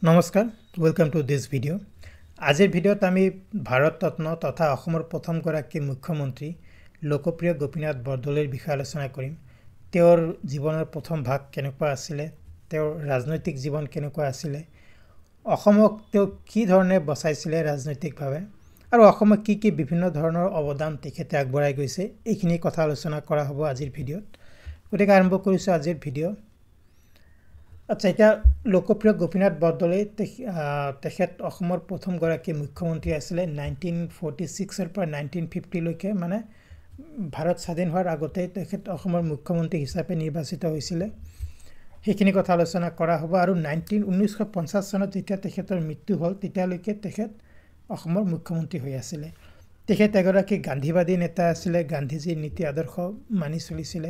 নমস্কাৰ welcome to this video আজিৰ ভিডিওত আমি ভাৰত ৰত্ন তথা অসমৰ প্ৰথম গৰাকী মুখ্যমন্ত্ৰী লোকপ্ৰিয় গোপীনাথ বৰদলৈৰ বিষয়ে আলোচনা কৰিম তেওঁৰ জীৱনৰ প্ৰথম ভাগ কেনেকুৱা আছিল তেওঁৰ ৰাজনৈতিক জীৱন কেনেকুৱা আছিল অসমক তেওঁ কি ধৰণে বচাইছিল ৰাজনৈতিকভাৱে আৰু অসমক কি বিভিন্ন ধৰণৰ অৱদান তেখেতে আগবঢ়াই গৈছে এইখিনি কথা আলোচনা কৰা হ'ব আজিৰ ভিডিওত গতিকে আৰম্ভ কৰিছো আজিৰ ভিডিও আচ্ছা এটা লোকপ্ৰিয় গোপীনাথ বৰদলৈ তেখেত অসমৰ প্ৰথম গৰাকী মুখ্যমন্ত্ৰী আছিল 1946 ৰ পৰা 1950 লৈকে মানে ভাৰত স্বাধীন হোৱাৰ আগতে তেখেত অসমৰ মুখ্যমন্ত্ৰী হিচাপে নিৰ্বাচিত হৈছিল সেইখিনি কথা আলোচনা কৰা হ'ব আৰু 1950 চনত যেতিয়া তেখেতৰ মৃত্যু হ'ল তেতিয়ালৈকে তেখেত অসমৰ মুখ্যমন্ত্ৰী হৈ আছিল তেখেত এগৰাকী গান্ধীবাদী নেতা আছিল গান্ধীজীৰ নীতি আদৰ্শ মানি চলিছিল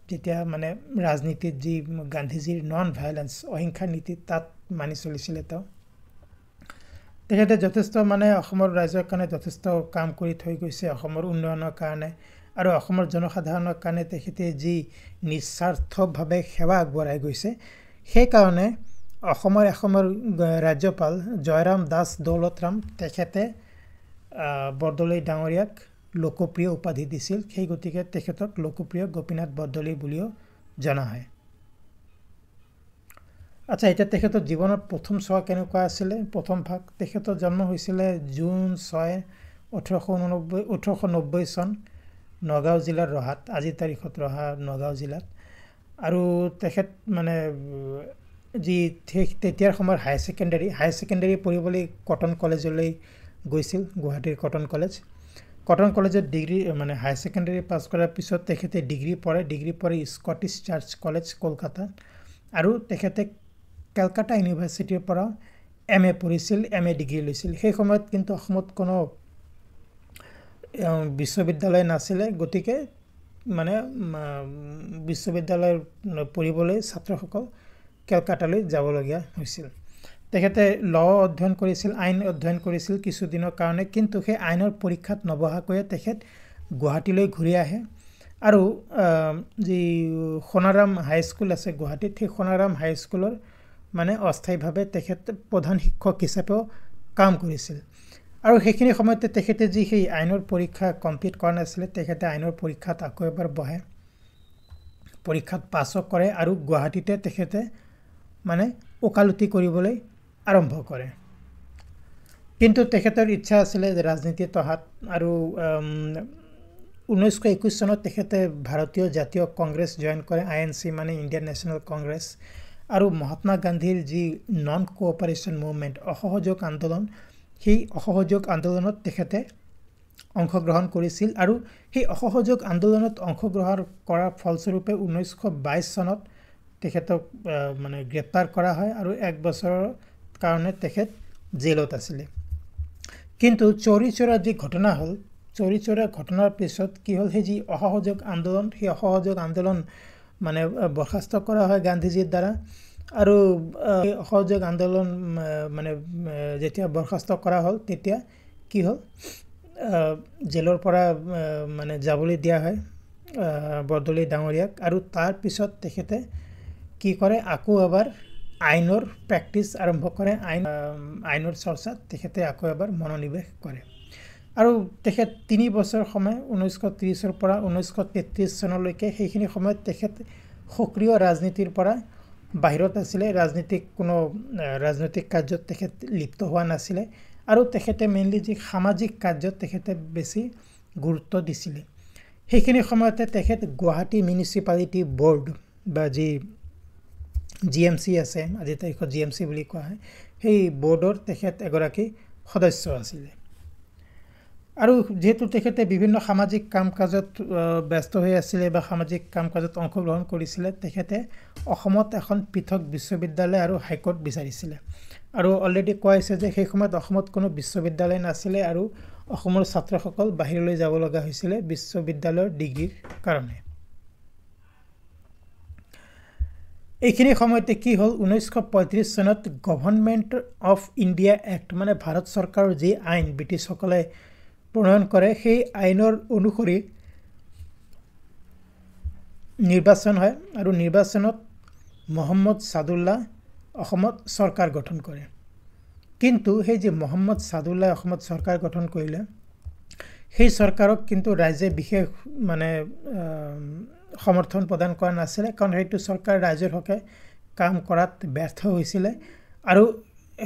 যেতিয়া মানে ৰাজনীতিত যি গান্ধীজীৰ নন ভায়োলেন্স অহিংসা নীতি তাত মানি চলিছিল তেখেতে যথেষ্ট মানে অসমৰ ৰাজ্যৰ কাৰণে যথেষ্ট কাম কৰি থৈ গৈছে অসমৰ উন্নয়নৰ কাৰণে আৰু অসমৰ জনসাধাৰণৰ কাৰণে তেখেতে যি নিস্বাৰ্থভাৱে সেৱা আগবঢ়াই গৈছে সেই কাৰণে অসমৰ ৰাজ্যপাল জয়ৰাম দাস দৌলতৰাম তেখেতে বৰদলৈ ডাঙৰীয়াক লোকপ্ৰিয় উপাধি দিছিল সেই গতিকে তেখেতক লোকপ্ৰিয় গোপীনাথ বৰদলৈ বুলিও জনা হয় আচ্ছা এটা তেখেতৰ জীৱনৰ প্ৰথম ছোৱা কেনেকুৱা আছিল প্ৰথম ভাগ তেখেতৰ জন্ম হৈছিল জুন 6 1890 চন নগাঁও জিলাৰ ৰহাত আজি তাৰিখত ৰহা নগাঁও জিলাত আৰু তেখেত মানে যি তেতিয়াৰ সময়ৰ হাই সেকেন্ডাৰী পঢ়িবলৈ কটন কলেজলৈ গৈছিল গুৱাহাটীৰ কটন কলেজত ডিগ্ৰী মানে হাই সেকেন্ডাৰী পাছ কৰাৰ পিছত তেখেতে ডিগ্ৰী পঢ়ে স্কটিছ চাৰ্চ কলেজ কলকাতা আৰু তেখেতে কলকাতা ইউনিভাৰ্চিটিৰ পৰা এমএ পঢ়িছিল এমএ ডিগ্ৰী লৈছিল সেই সময়ত কিন্তু অসমত কোনো বিশ্ববিদ্যালয় নাছিল গতিকে মানে বিশ্ববিদ্যালয় পঢ়িবলৈ ছাত্ৰসকল কলকাতালৈ যাবলগীয়া হৈছিল তেখেতে ল অধ্যয়ন কৰিছিল আইন অধ্যয়ন কৰিছিল কিছুদিনৰ কাৰণে কিন্তু সেই আইনৰ পৰীক্ষাত নবহাকৈ তেখেত গুৱাহাটীলৈ ঘূৰি আহে আৰু যি সোণাৰাম হাই স্কুল আছে গুৱাহাটীত সেই সোণাৰাম হাই স্কুলৰ মানে অস্থায়ীভাৱে তেখেত প্ৰধান শিক্ষক হিচাপেও কাম কৰিছিল আৰু সেইখিনি সময়তে তেখেতে যি সেই আইনৰ পৰীক্ষা কমপ্লিট কৰা নাছিল তেখেতে আইনৰ পৰীক্ষাত আকৌ এবাৰ বহে পৰীক্ষাত পাছ কৰে আৰু গুৱাহাটীতে তেখেতে মানে ওকালতি কৰিবলৈ আৰম্ভ কৰে কিন্তু তেখেতৰ ইচ্ছা আছিল যে ৰাজনীতিত অহাত আৰু 1921 চনত তেখেতে ভাৰতীয় জাতীয় কংগ্ৰেছ জয়েন কৰে আইএনসি মানে ইণ্ডিয়ান নেশ্যনেল কংগ্ৰেছ আৰু মহাত্মা গান্ধীৰ যি নন কোঅপাৰেশ্যন মুভমেণ্ট অসহযোগ আন্দোলন সেই অসহযোগ আন্দোলনত তেখেতে অংশগ্ৰহণ কৰিছিল আৰু সেই অসহযোগ আন্দোলনত অংশগ্ৰহণ কৰাৰ ফলস্বৰূপে 1922 চনত তেখেতক মানে গ্ৰেপ্তাৰ কৰা হয় আৰু এক বছৰৰ কাৰণে তেখেত জেলত আছিল কিন্তু চৌৰি চৌৰা যি ঘটনা হ'ল চৌৰি চৌৰা ঘটনাৰ পিছত কি হ'ল সেই যি অসহযোগ আন্দোলন সেই অসহযোগ আন্দোলন মানে বৰখাস্ত কৰা হয় গান্ধীজীৰ দ্বাৰা আৰু অসহযোগ আন্দোলন মানে যেতিয়া বৰখাস্ত কৰা হ'ল তেতিয়া কি হ'ল জেলৰ পৰা মানে যাবলৈ দিয়া হয় বৰদলৈ ডাঙৰীয়াক আৰু তাৰ পিছত তেখেতে কি কৰে আকৌ এবাৰ আইনৰ প্ৰেক্টিছ আৰম্ভ কৰে আইনৰ চৰ্চাত তেখেতে আকৌ এবাৰ মনোনিৱেশ কৰে আৰু তেখেত 3 বছৰ সময় 1930 ৰ পৰা 1933 চনলৈকে সেইখিনি সময়ত তেখেত সক্ৰিয় ৰাজনীতিৰ পৰা বাহিৰত আছিল ৰাজনৈতিক কাৰ্যত তেখেত লিপ্ত হোৱা নাছিল আৰু তেখেতে মেইনলি যি সামাজিক কাৰ্যত তেখেতে বেছি গুৰুত্ব দিছিল সেইখিনি সময়তে তেখেত গুৱাহাটী মিউনিচিপালিটি বোৰ্ড বা যি জিএমচি আছে আজি তাৰিখত জিএমচি বুলি কোৱা হয় সেই বোৰ্ডৰ তেখেত এগৰাকী সদস্য আছিল আৰু যেহেতু তেখেতে বিভিন্ন সামাজিক কাম-কাজত ব্যস্ত হৈ আছিল বা সামাজিক কাম-কাজত অংশগ্ৰহণ কৰিছিল তেখেতে অসমত এখন পৃথক বিশ্ববিদ্যালয় আৰু হাইকোৰ্ট বিচাৰিছিল আৰু অলৰেডি কোৱা হৈছে যে সেই সময়ত অসমত কোনো বিশ্ববিদ্যালয় নাছিল আৰু অসমৰ ছাত্ৰসকল বাহিৰলৈ যাব লগা হৈছিল বিশ্ববিদ্যালয়ৰ ডিগ্ৰীৰ কাৰণে এইখিনি সময়তে কি হ'ল 1935 চনত গভৰ্ণমেণ্ট অফ ইণ্ডিয়া এক্ট মানে ভাৰত চৰকাৰৰ যি আইন ব্ৰিটিছসকলে প্ৰণয়ন কৰে সেই আইনৰ অনুসৰি নিৰ্বাচন হয় আৰু নিৰ্বাচনত মোহাম্মদ সাদুল্লাহ অসমত চৰকাৰ গঠন কৰে কিন্তু সেই যে মোহাম্মদ সাদুল্লাহ অসমত চৰকাৰ গঠন কৰিলে সেই চৰকাৰক কিন্তু ৰাইজে বিশেষ মানে সমৰ্থন প্ৰদান কৰা নাছিলে কাৰণ সেইটো চৰকাৰ ৰাইজৰ হকে কাম কৰাত ব্যৰ্থ হৈছিল আৰু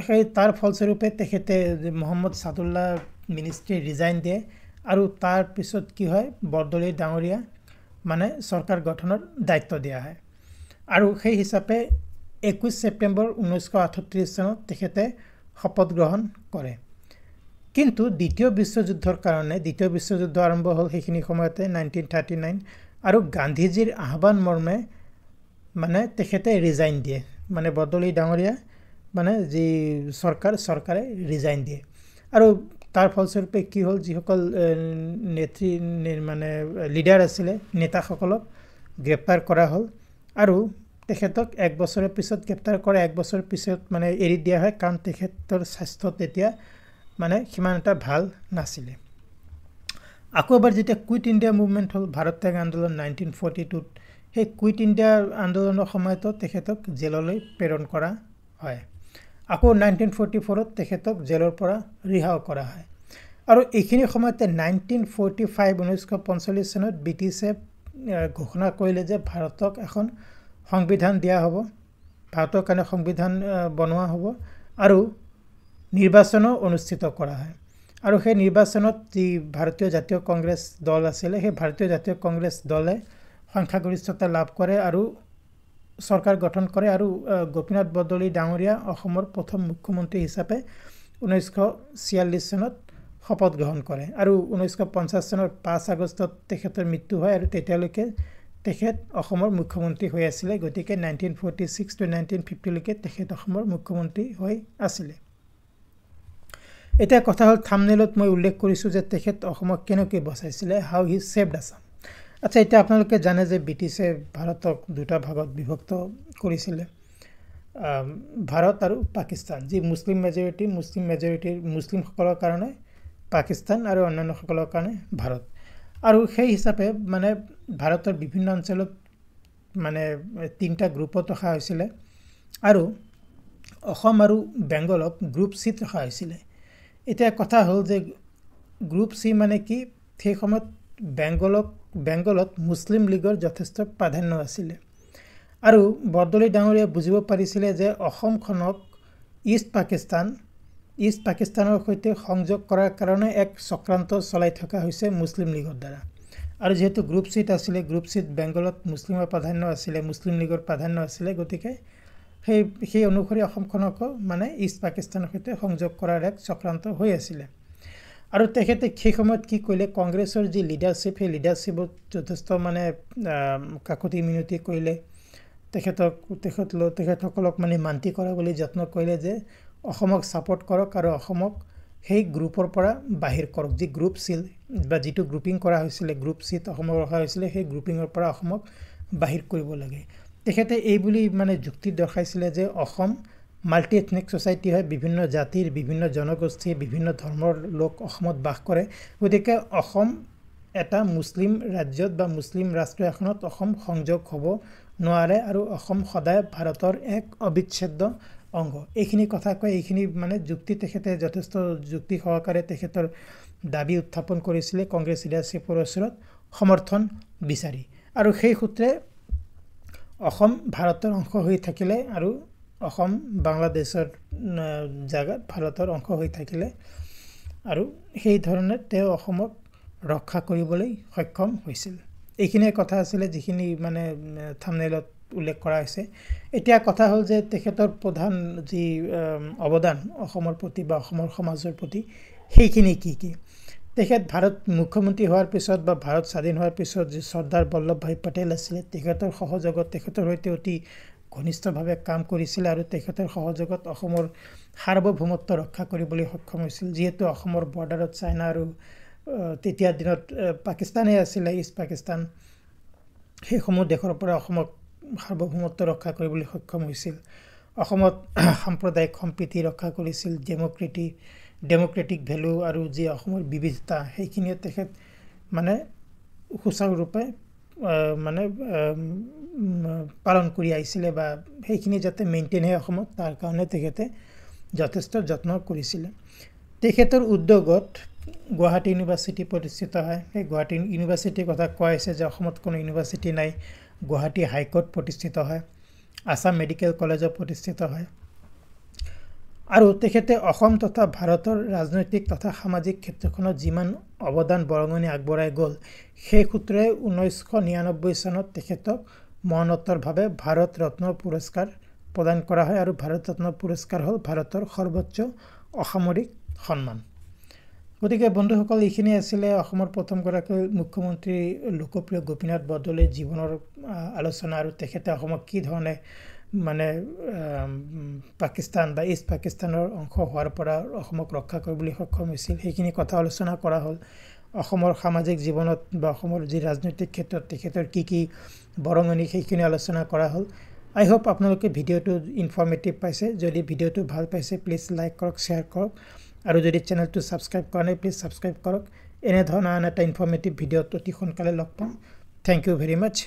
সেই তাৰ ফলস্বৰূপে তেখেতে মোহাম্মদ সাদুল্লাহ মিনিষ্ট্ৰি ৰিজাইন দিয়ে আৰু তাৰ পিছত কি হয় বৰদলৈ ডাঙৰীয়া মানে চৰকাৰ গঠনৰ দায়িত্ব দিয়া হয় আৰু সেই হিচাপে 21 ছেপ্টেম্বৰ 1938 চনত তেখেতে শপত গ্ৰহণ কৰে কিন্তু দ্বিতীয় বিশ্বযুদ্ধৰ কাৰণে দ্বিতীয় বিশ্বযুদ্ধ আৰম্ভ হ'ল সেইখিনি সময়তে 1939 আৰু গান্ধীজীৰ আহ্বান মৰ্মে মানে তেখেতে ৰিজাইন দিয়ে মানে বৰদলৈ ডাঙৰীয়া মানে যি চৰকাৰে ৰিজাইন দিয়ে আৰু তাৰ ফলস্বৰূপে কি হ'ল যিসকল নেত্ৰী মানে লিডাৰ আছিলে নেতাসকলক গ্ৰেপ্তাৰ কৰা হ'ল আৰু তেখেতক এক বছৰৰ পিছত গ্ৰেপ্তাৰ কৰা এক বছৰ পিছত মানে এৰি দিয়া হয় কাৰণ তেখেতৰ স্বাস্থ্য তেতিয়া মানে সিমান এটা ভাল নাছিলে আকৌ এবাৰ যেতিয়া কুইট ইণ্ডিয়া মুভমেণ্ট হ'ল ভাৰত ত্যাগ আন্দোলন 1942 সেই কুইট ইণ্ডিয়া আন্দোলনৰ সময়তো তেখেতক জেললৈ প্ৰেৰণ কৰা হয় আকৌ 1944ত তেখেতক জেলৰ পৰা ৰিহাও কৰা হয় আৰু এইখিনি সময়তে 1945 চনত ব্ৰিটিছে ঘোষণা কৰিলে যে ভাৰতক এখন সংবিধান দিয়া হ'ব ভাৰতৰ কাৰণে সংবিধান বনোৱা হ'ব আৰু নিৰ্বাচনো অনুষ্ঠিত কৰা হয় আৰু সেই নিৰ্বাচনত যি ভাৰতীয় জাতীয় কংগ্ৰেছ দল আছিলে সেই ভাৰতীয় জাতীয় কংগ্ৰেছ দলে সংখ্যাগৰিষ্ঠতা লাভ কৰে আৰু চৰকাৰ গঠন কৰে আৰু গোপীনাথ বৰদলৈ ডাঙৰীয়া অসমৰ প্ৰথম মুখ্যমন্ত্ৰী হিচাপে 1946 চনত শপত গ্ৰহণ কৰে আৰু 1950 চনৰ 5 আগষ্টত তেখেতৰ মৃত্যু হয় আৰু তেতিয়ালৈকে তেখেত অসমৰ মুখ্যমন্ত্ৰী হৈ আছিল গতিকে 1946 to 1950 লৈকে তেখেত অসমৰ মুখ্যমন্ত্ৰী হৈ আছিল এটা কথা হল থাম্বনেইলত মই উল্লেখ কৰিছো যে তেখেত অসমক কেনেকৈ বচাইছিল হাউ হি সেভড আসাম আচ্ছা এটা আপোনালোকে জানে যে ব্ৰিটিছে ভাৰতক দুটা ভাগত বিভক্ত কৰিছিল ভাৰত আৰু পাকিস্তান যি মুছলিম মেজৰিটিৰ মুছলিমসকলৰ কাৰণে পাকিস্তান আৰু অন্যান্য সকলৰ কাৰণে ভাৰত আৰু সেই হিচাপে মানে ভাৰতৰ বিভিন্ন অঞ্চলত মানে তিনটা গ্ৰুপত ৰখা হৈছিল আৰু অসম আৰু বেংগলক গ্ৰুপ চিত ৰখা হৈছিল এটা কথা হল যে গ্ৰুপ সি মানে কি সেই সময়ত বেংগলত মুছলিম লীগৰ যথেষ্ট প্ৰাধান্য আছিল আৰু বৰদলৈ ডাঙৰীয়া বুজিব পাৰিছিল যে অসমখনক ইষ্ট পাকিস্তানৰ সৈতে সংযোগ কৰাৰ কাৰণে এক চক্ৰান্ত চলাই থকা হৈছে মুছলিম লীগৰ দ্বাৰা আৰু যেহেতু গ্ৰুপ সিট আছিল গ্ৰুপ সিট বেংগলত মুছলিমৰ প্ৰাধান্য আছিল মুছলিম লীগৰ প্ৰাধান্য আছিল গতিকে সেই অনুসৰি অসমখনক মানে ইষ্ট পাকিস্তানৰ সৈতে সংযোগ কৰাৰ এক চক্ৰান্ত হৈ আছিল আৰু তেখেতে সেই সময়ত কি কৰিলে কংগ্ৰেছৰ যি লিডাৰশ্বিপ সেই লিডাৰশ্বিপত যথেষ্ট মানে কাকতি মিনতি কৰিলে তেখেতসকলক মানে মান্তি কৰা বুলি যত্ন কৰিলে যে অসমক সাপোৰ্ট কৰক আৰু অসমক সেই গ্ৰুপৰ পৰা বাহিৰ কৰক যি গ্ৰুপ ছিল বা যেটো গ্ৰুপিং কৰা হৈছিল গ্ৰুপ সিট অসমৰ ৰখা হৈছিল সেই গ্ৰুপিংৰ পৰা অসমক বাহিৰ কৰিব লাগে তেখেতে এই বুলি মানে যুক্তি দৰ্শাইছিল যে অসম মাল্টি এথনিক সোসাইটি হয় বিভিন্ন জাতিৰ বিভিন্ন জনগোষ্ঠী বিভিন্ন ধৰ্মৰ লোক অসমত বাস কৰে গতিকে অসম এটা মুছলিম ৰাজ্যত বা মুছলিম ৰাষ্ট্ৰ এখনত অসম সংযোগ হ'ব নোৱাৰে আৰু অসম সদায় ভাৰতৰ এক অবিচ্ছেদ্য অংগ এইখিনি কথা কয় এইখিনি মানে যুক্তি তেখেতে যথেষ্ট যুক্তি সহকাৰে তেখেতৰ দাবী উত্থাপন কৰিছিল কংগ্ৰেছ লিডাৰশ্বিপৰ ওচৰত সমৰ্থন বিচাৰি আৰু সেই সূত্ৰে অসম ভাৰতৰ অংশ হৈ থাকিলে আৰু অসম বাংলাদেশৰ জায়গাত ভাৰতৰ অংশ হৈ থাকিলে আৰু সেই ধৰণে তেওঁ অসমক ৰক্ষা কৰিবলৈ সক্ষম হৈছিল এইখিনি কথা আছিল যিখিনি মানে থাম্বনেইলত উল্লেখ কৰা হৈছে এতিয়া কথা হল যে তেখেতৰ প্ৰধান যি অৱদান অসমৰ প্ৰতি বা অসমৰ সমাজৰ প্ৰতি সেইখিনি কি তেখেত ভাৰত মুখ্যমন্ত্ৰী হোৱাৰ পিছত বা ভাৰত স্বাধীন হোৱাৰ পিছত যি সৰ্দাৰ বল্লভভাই পটেল আছিল তেখেতৰ সহযোগত তেখেতৰ সৈতে অতি ঘনিষ্ঠভাৱে কাম কৰিছিল আৰু তেখেতৰ সহযোগত অসমৰ সাৰ্বভৌমত্ব ৰক্ষা কৰিবলৈ সক্ষম হৈছিল যেহেতু অসমৰ বৰ্ডাৰত চাইনা আৰু তেতিয়া দিনত পাকিস্তানে আছিল ইষ্ট পাকিস্তান সেই সমূহ দেশৰ পৰা অসমক সাৰ্বভৌমত্ব ৰক্ষা কৰিবলৈ সক্ষম হৈছিল অসমত সাম্প্ৰদায়িক সম্প্ৰীতি ৰক্ষা কৰিছিল ডেমোক্ৰেটিক ভ্যালু আৰু যি অসমৰ বিবিধতা সেইখিনি তেখেত মানে সুচাৰুৰূপে মানে পালন কৰি আহিছিলে বা সেইখিনি যাতে মেইনটেইন হয় অসমত তাৰ কাৰণে তেখেতে যথেষ্ট যত্ন কৰিছিলে তেখেতৰ উদ্যোগত গুৱাহাটী ইউনিভাৰ্চিটি প্ৰতিষ্ঠিত হয় সেই গুৱাহাটী ইউনিভাৰ্চিটিৰ কথা কোৱা হৈছে যে অসমত কোনো ইউনিভাৰ্চিটি নাই গুৱাহাটী হাইকোৰ্ট প্ৰতিষ্ঠিত হয় আসাম মেডিকেল কলেজত প্ৰতিষ্ঠিত হয় আৰু তেখেতে অসম তথা ভাৰতৰ ৰাজনৈতিক তথা সামাজিক ক্ষেত্ৰখনত যিমান অৱদান বৰঙণি আগবঢ়াই গ'ল সেই সূত্ৰে 1999 চনত তেখেতক মৰণোত্তৰভাৱে ভাৰত ৰত্ন পুৰস্কাৰ প্ৰদান কৰা হয় আৰু ভাৰত ৰত্ন পুৰস্কাৰ হ'ল ভাৰতৰ সৰ্বোচ্চ অসামৰিক সন্মান গতিকে বন্ধুসকল এইখিনি আছিলে অসমৰ প্ৰথমগৰাকী মুখ্যমন্ত্ৰী লোকপ্ৰিয় গোপীনাথ বৰদলৈৰ জীৱনৰ আলোচনা আৰু তেখেতে অসমক কি ধৰণে মানে পাকিস্তান বা ইষ্ট পাকিস্তানৰ অংশ হোৱাৰ পৰা অসমক ৰক্ষা কৰিবলৈ সক্ষম হৈছিল সেইখিনি কথা আলোচনা কৰা হ'ল অসমৰ সামাজিক জীৱনত বা অসমৰ যি ৰাজনৈতিক ক্ষেত্ৰত তেখেতৰ কি বৰঙণি সেইখিনি আলোচনা কৰা হ'ল আই হোপ আপোনালোকে ভিডিঅ'টো ইনফৰ্মেটিভ পাইছে যদি ভিডিঅ'টো ভাল পাইছে প্লিজ লাইক কৰক শ্বেয়াৰ কৰক আৰু যদি চেনেলটো সাবস্ক্ৰাইব কৰা নাই প্লিজ সাবস্ক্ৰাইব কৰক এনে ধৰণৰ আন এটা ইনফৰ্মেটিভ ভিডিঅ'ত অতি সোনকালে লগ পাম থ্যাংক ইউ ভেৰি মাচ